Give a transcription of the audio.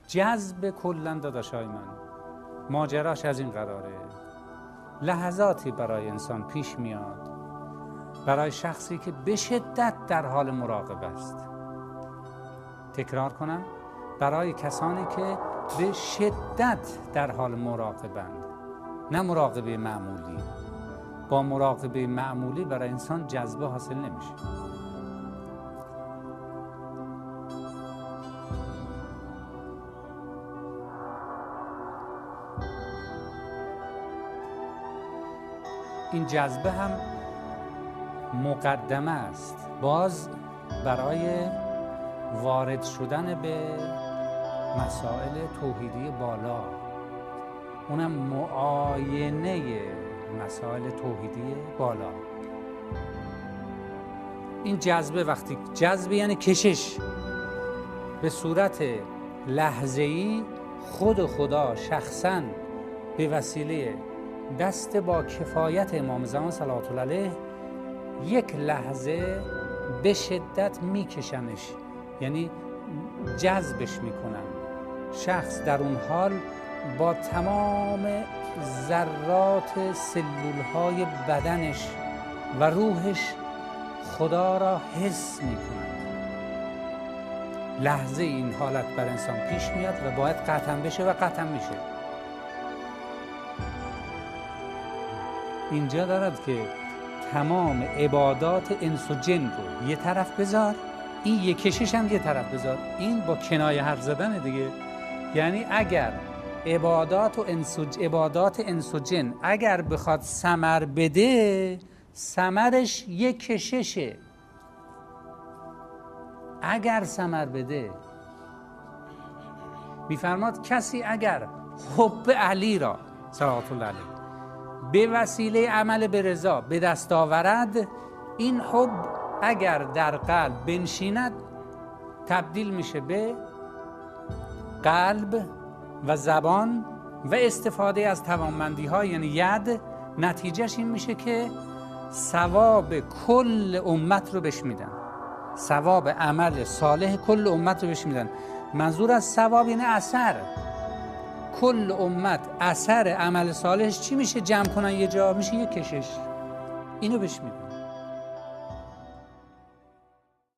جذب کلن داداشای من ماجراش از این قراره. لحظاتی برای انسان پیش میاد، برای شخصی که به شدت در حال مراقبه است. تکرار کنم، برای کسانی که به شدت در حال مراقبند، نه مراقبه معمولی. با مراقبه معمولی برای انسان جذبه حاصل نمیشه. این جذبه هم مقدمه است باز برای وارد شدن به مسائل توحیدی بالا، اونم معاینه مسائل توحیدی بالا. این جذبه، وقتی جذبه یعنی کشش به صورت لحظه‌ای، خود خدا شخصاً به وسیله دست با کفایت امام زمان صلوات الله علیه یک لحظه به شدت میکشنش، یعنی جذبش میکنن. شخص در اون حال با تمام ذرات سلولهای بدنش و روحش خدا را حس میکند. لحظه این حالت بر انسان پیش میاد و باید قطعا بشه و قطعا میشه. اینجا دارد که تمام عبادات انس و جن رو یه طرف بذار، این یه کشش هم یه طرف بذار. این با کنایه حرف زدن دیگه. یعنی اگر عبادات انس و جن اگر بخواد ثمر بده، ثمرش یه کششه. اگر ثمر بده، میفرماد کسی اگر حب علی را صلوات الله علیه به وسیله عمل به رضا به دست آورد، این حب اگر در قلب بنشیند تبدیل میشه به قلب و زبان و استفاده از توانمندی ها، یعنی ید. نتیجهش این میشه که ثواب کل امت رو بهش میدن، ثواب عمل صالح کل امت رو بهش میدن. منظور از ثواب یعنی اثر. کل امت اثر عمل صالحش چی میشه؟ جمع کنن یه جا، میشه یه کشش. اینو بهش میدن.